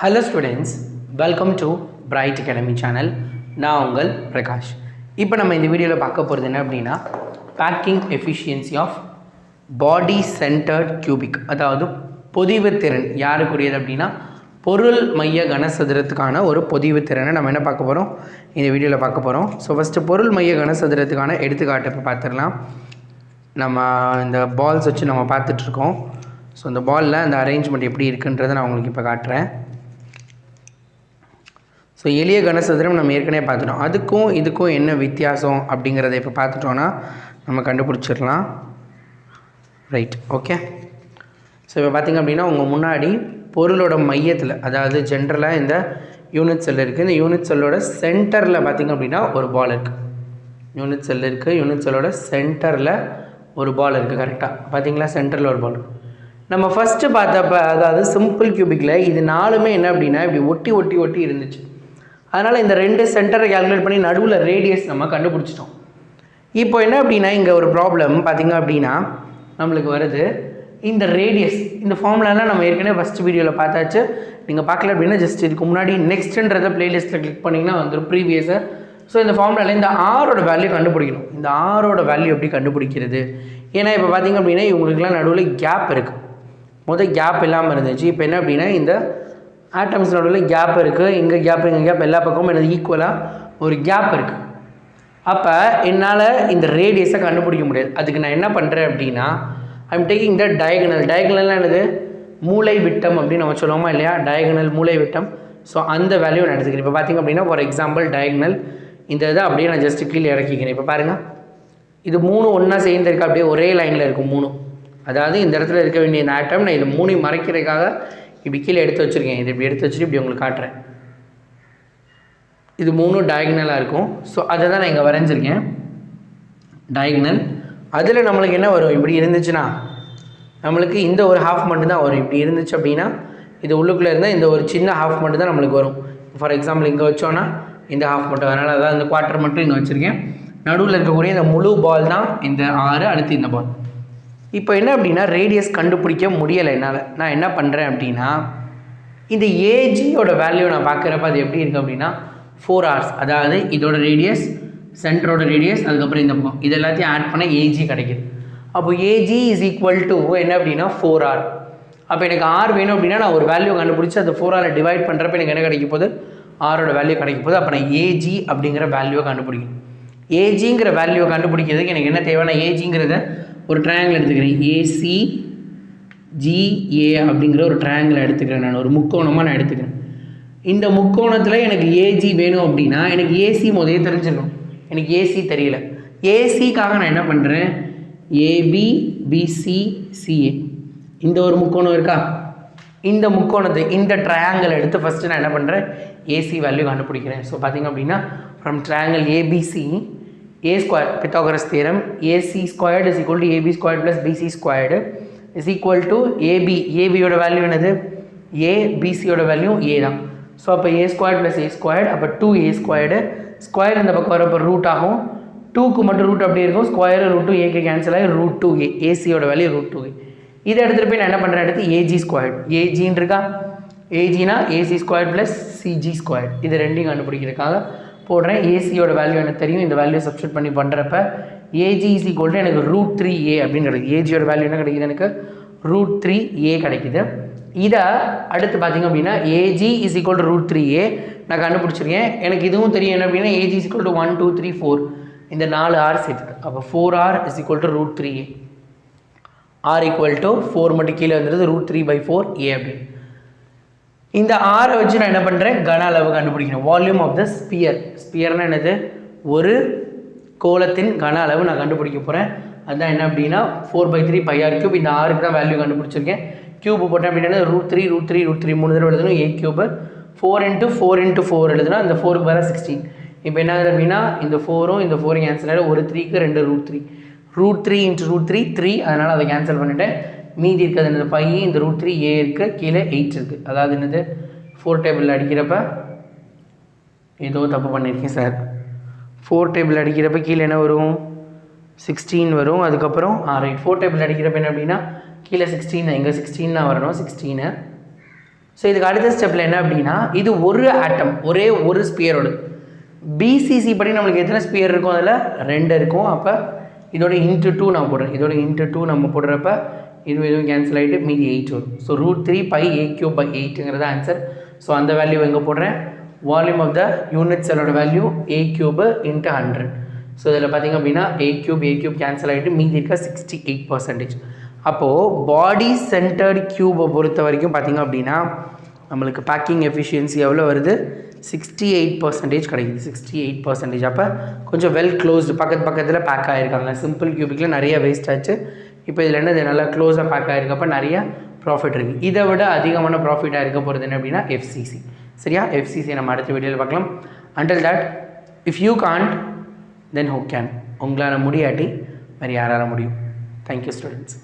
Hello students, welcome to Bright Academy channel. நான் உங்கள் பிரகாஷ். இப்போ நம்ம இந்த வீடியோவில் பார்க்க போகிறது என்ன அப்படின்னா packing efficiency of body centred cubic, அதாவது பொதிவு திறன் யாருக்குரியது அப்படின்னா பொருள் மைய கனசதுரத்துக்கான ஒரு பொதிவு திறனை நம்ம என்ன பார்க்க போகிறோம், இந்த வீடியோவில் பார்க்க போகிறோம். ஸோ ஃபஸ்ட்டு பொருள் மைய கனசதுரத்துக்கான எடுத்துக்காட்டு இப்போ பார்த்துடலாம். நம்ம இந்த பால்ஸ் வச்சு நம்ம பார்த்துட்ருக்கோம். ஸோ இந்த பாலில் அந்த அரேஞ்ச்மெண்ட் எப்படி இருக்குன்றதை நான் உங்களுக்கு இப்போ காட்டுறேன். ஸோ எளிய கனசதுரம் நம்ம ஏற்கனவே பார்த்துட்டோம். அதுக்கும் இதுக்கும் என்ன வித்தியாசம் அப்படிங்கிறத இப்போ பார்த்துட்டோன்னா நம்ம கண்டுபிடிச்சிடலாம். Right, okay. ஸோ இப்போ பார்த்திங்க அப்படின்னா உங்கள் முன்னாடி பொருளோட மையத்தில், அதாவது ஜென்ரலாக இந்த யூனிட் செல் இருக்குது. இந்த யூனிட் செல்லோட சென்டரில் பார்த்திங்க அப்படின்னா ஒரு பால் இருக்குது. யூனிட் செல் இருக்குது, யூனிட் செல்லோட சென்டரில் ஒரு பால் இருக்குது. கரெக்டாக பார்த்தீங்களா? சென்டரில் ஒரு பால். நம்ம ஃபஸ்ட்டு பார்த்தப்ப, அதாவது சிம்பிள் கியூபிக்கில் இது நாலுமே என்ன அப்படின்னா இப்படி ஒட்டி ஒட்டி ஒட்டி இருந்துச்சு. அதனால் இந்த ரெண்டு சென்டரை கால்குலேட் பண்ணி நடுவில் ரேடியஸ் நம்ம கண்டுபிடிச்சிட்டோம். இப்போ என்ன அப்படின்னா இங்கே ஒரு ப்ராப்ளம் பார்த்திங்க அப்படின்னா நம்மளுக்கு வருது. இந்த ரேடியஸ், இந்த ஃபார்முலாலாம் நம்ம ஏற்கனவே ஃபஸ்ட் வீடியோவில் பார்த்தாச்சு. நீங்கள் பார்க்கல அப்படின்னா ஜஸ்ட் இதுக்கு முன்னாடி நெக்ஸ்ட்டுன்றதை ப்ளேலிஸ்ட்டில் கிளிக் பண்ணிங்கன்னா வந்துடும் ப்ரீவியஸை. ஸோ இந்த ஃபார்முலாவில் இந்த ஆரோட வேல்யூ கண்டுபிடிக்கணும். இந்த ஆரோட வேல்யூ எப்படி கண்டுபிடிக்கிறது? ஏன்னா இப்போ பார்த்திங்க அப்படின்னா இவங்களுக்குலாம் நடுவில் கேப் இருக்குது. முதல் கேப் இல்லாமல் இருந்துச்சு. இப்போ என்ன அப்படின்னா இந்த ஆட்டம்ஸ் நடுவில் கேப் இருக்குது. இங்கே கேப், இங்கே கேப், எல்லா பக்கமும் எனக்கு ஈக்குவலாக ஒரு கேப் இருக்குது. அப்போ என்னால் இந்த ரேடியஸை கண்டுபிடிக்க முடியாது. அதுக்கு நான் என்ன பண்ணுறேன் அப்படின்னா ஐம் டேக்கிங் த டயகனல். டயகனல்லாம் என்னது? மூளை விட்டம் அப்படின்னு நம்ம சொல்லுவோமா இல்லையா? டயகனல் மூளை விட்டம். ஸோ அந்த வேல்யூ நான் எடுத்துக்கிறேன். இப்போ பார்த்திங்க அப்படின்னா ஃபார் எக்ஸாம்பிள் டயகனல் இந்த இதை அப்படியே நான் ஜஸ்ட்டு கீழே இறக்கிக்கிறேன். இப்போ பாருங்கள், இது மூணு ஒன்றா சேர்ந்துருக்கு, அப்படியே ஒரே லைனில் இருக்கும் மூணு. அதாவது இந்த இடத்துல இருக்க வேண்டிய இந்த ஆட்டம் நான் இது மூணையும் மறைக்கிறதுக்காக இப்படி கீழே எடுத்து வச்சுருக்கேன். இது இப்படி எடுத்து வச்சுட்டு இப்படி உங்களுக்கு காட்டுறேன். இது மூணும் டயகனலாக இருக்கும். ஸோ அதை தான் நான் இங்கே வரைஞ்சிருக்கேன், டயகனல். அதில் நம்மளுக்கு என்ன வரும்? இப்படி இருந்துச்சுன்னா நம்மளுக்கு இந்த ஒரு ஹாஃப் மட்டும் தான் வரும். இப்படி இருந்துச்சு அப்படின்னா இது உள்ளுக்குள்ளே இருந்தால் இந்த ஒரு சின்ன ஹாஃப் மட்டும் தான் நம்மளுக்கு வரும். ஃபார் எக்ஸாம்பிள் இங்கே வச்சோன்னா இந்த ஹாஃப் மட்டும், அதனால் அதான் இந்த குவார்ட்டர் மட்டும் இங்கே வச்சுருக்கேன். நடுவில் இருக்கக்கூடிய இந்த முழு பால் தான் இந்த 6, அடுத்து இந்த பால். இப்போ என்ன அப்படின்னா ரேடியஸ் கண்டுபிடிக்க முடியலை என்னால். நான் என்ன பண்ணுறேன் அப்படின்னா இந்த ஏஜியோட வேல்யூ நான் பார்க்குறப்ப அது எப்படி இருக்குது அப்படின்னா 4 hours. அதாவது இதோட ரேடியஸ், சென்டரோட ரேடியஸ், அதுக்கப்புறம் இந்த பக்கம், இது எல்லாத்தையும் ஆட் பண்ண ஏஜி கிடைக்கிது. அப்போ ஏஜி இஸ் ஈக்குவல் டு என்ன அப்படின்னா 4 hour. அப்போ எனக்கு ஆர் வேணும் அப்படின்னா நான் ஒரு வேல்யூ கண்டுபிடிச்சி அந்த 4 hour டிவைட் பண்ணுறப்ப எனக்கு என்ன கிடைக்க போகுது? ஆரோட வேல்யூ கிடைக்க போகுது. அப்போ நான் ஏஜி அப்படிங்கிற வேல்யூவை கண்டுபிடிக்கணும். ஏஜிங்கிற வேல்யூவை கண்டுபிடிக்கிறதுக்கு எனக்கு என்ன தேவை? நான் ஏஜிங்கிறத ஒரு ட்ரையாங்கிள் எடுத்துக்கிறேன். ஏசிஜிஏ அப்படிங்கிற ஒரு ட்ரையாங்கிள் எடுத்துக்கிறேன். நான் ஒரு முக்கோணமாக நான் எடுத்துக்கிறேன். இந்த முக்கோணத்தில் எனக்கு ஏஜி வேணும் அப்படின்னா எனக்கு ஏசி முதலே தெரிஞ்சிடணும். எனக்கு ஏசி தெரியல. ஏசிக்காக நான் என்ன பண்ணுறேன்? ஏபி பிசி சிஏ, இந்த ஒரு முக்கோணம் இருக்கா? இந்த முக்கோணத்தை, இந்த ட்ரையாங்கிள் எடுத்து ஃபஸ்ட்டு நான் என்ன பண்ணுறேன்? ஏசி வேல்யூ கண்டுபிடிக்கிறேன். ஸோ பார்த்திங்க அப்படின்னா from triangle ABC, a square, Pythagoras theorem, ac squared is equal to ab squared plus bc squared is equal to ab. ab யோட வேல்யூ என்னது? a, bc யோட வேல்யூ a தான். ஸோ அப்போ a squared plus a squared, அப்போ 2a squared. Square இந்த பக்கம் வரப்போ root ஆகும். 2க்கு மட்டும் ரூட் அப்படியே இருக்கும். ஸ்கொயர் ரூட்டும் ஏக்கு கேன்சல் ஆகி √2a. ஏசியோட வேல்யூ √2a. இதை எடுத்துகிட்டு போய் நான் என்ன பண்ணுறேன்? எடுத்து ஏஜி ஸ்கொயர்டு, ஏஜின்னு இருக்கா? ஏஜினா AC square plus CG square. இது ரெண்டையும் கண்டுபிடிக்கிறதுக்காக போடுறேன். ஏசியோட வேல்யூ எனக்கு தெரியும். இந்த வேல்யூ சப்ஸ்டியூட் பண்ணி பண்ணுறப்ப ஏஜி இஸ் ஈக்குவல் டு எனக்கு √3a அப்படின்னு கிடைக்குது. ஏஜியோட வேல்யூ என்ன கிடைக்குது? எனக்கு √3a கிடைக்குது. இதை அடுத்து பார்த்திங்க அப்படின்னா AG is equal to √3a நான் கண்டுபிடிச்சிருக்கேன். எனக்கு இதுவும் தெரியும் என்ன அப்படின்னா ஏஜி இஸ் ஈக்குவல் டு 1 2 3 4, இந்த 4 hour சேர்த்துக்கு. அப்போ 4 hour is equal to √3a. R equal to 4 மட்டும் கீழே வந்துடுது, √3/4a அப்படின்னு. இந்த ஆரை வச்சு நான் என்ன பண்ணுறேன்? கன அளவு கண்டுபிடிக்கணும். Volume of the sphere. ஸ்பியர்னால் என்னது? ஒரு கோலத்தின் கன அளவு நான் கண்டுபிடிக்க போகிறேன். அதுதான் என்ன அப்படின்னா 4/3 πr3. இந்த ஆருக்கு தான் வேல்யூ கண்டுபிடிச்சிருக்கேன். கியூப் போட்டேன் அப்படின்னா √3 3 தடவை எழுதணும். a கியூபு 4 × 4 × 4 எழுதுனா இந்த 4க்கு வேறு 16. இப்போ என்ன ஆகுது அப்படின்னா இந்த 4ம் இந்த 4 கேன்சல் ஆகிடும். ஒரு 3க்கு 2 √3. √3 × √3 3, அதனால் அதை கேன்சல் பண்ணிவிட்டேன். மீதி இருக்கிறது என்னது? 5, இந்த √3a இருக்குது, கீழே 8 இருக்குது. அதாவது என்னது? 4 டேபிளில் அடிக்கிறப்ப ஏதோ தப்பு பண்ணியிருக்கேன் சார். 4 டேபிள் அடிக்கிறப்ப கீழே என்ன வரும்? 16 வரும். அதுக்கப்புறம் ரைட், 4 டேபிள் அடிக்கிறப்ப என்ன அப்படின்னா கீழே 16, இங்கே 16 தான் வரணும். 16 ஸோ இதுக்கு அடுத்த ஸ்டெப்பில் என்ன அப்படின்னா இது ஒரு ஆட்டம் ஒரே ஒரு ஸ்பியரோடு. பிசிசி படி நம்மளுக்கு எத்தனை ஸ்பியர் இருக்கும், அதில் 2 இருக்கும். அப்போ இதோட இன்ட்டு 2 நான் போடுறேன். இதோட இன்ட்டு 2 நம்ம போடுறப்ப இதுவும் கேன்சல் ஆகிட்டு மீதி 8 வரும். ஸோ √3πa3/8ங்கிறது ஆன்சர். ஸோ அந்த வேல்யூ எங்கே போடுறேன், வால்யூம் ஆஃப் த யூனிட் செல்லோட வேல்யூ a³ × 100. ஸோ இதில் பார்த்திங்க அப்படின்னா a³ கேன்சல் ஆகிட்டு மீதி இருக்க 68%. அப்போது பாடி சென்டர்டு க்யூபை பொறுத்த வரைக்கும் பார்த்திங்க அப்படின்னா நம்மளுக்கு பேக்கிங் எஃபிஷியன்சி எவ்வளோ வருது, 68% கிடைக்குது. 68%. அப்போ கொஞ்சம் வெல் க்ளோஸ்டு, பக்கத்தில் பேக் ஆகிருக்காங்க. சிம்பிள் க்யூபிக்கில் நிறைய வேஸ்ட் ஆச்சு. இப்போ இதில் என்ன, இது நல்லா க்ளோஸாக பேக் ஆகிருக்கப்போ நிறைய ப்ராஃபிட் இருக்குது. இதை விட அதிகமான ப்ராஃபிட்டாக இருக்க போகிறது என்ன அப்படின்னா FCC. சரியா, FCC நம்ம அடுத்த வீடியோவில் பார்க்கலாம். until that if you can't then who can? உங்களால் முடியாட்டி வேறு யாரால முடியும்? Thank you students.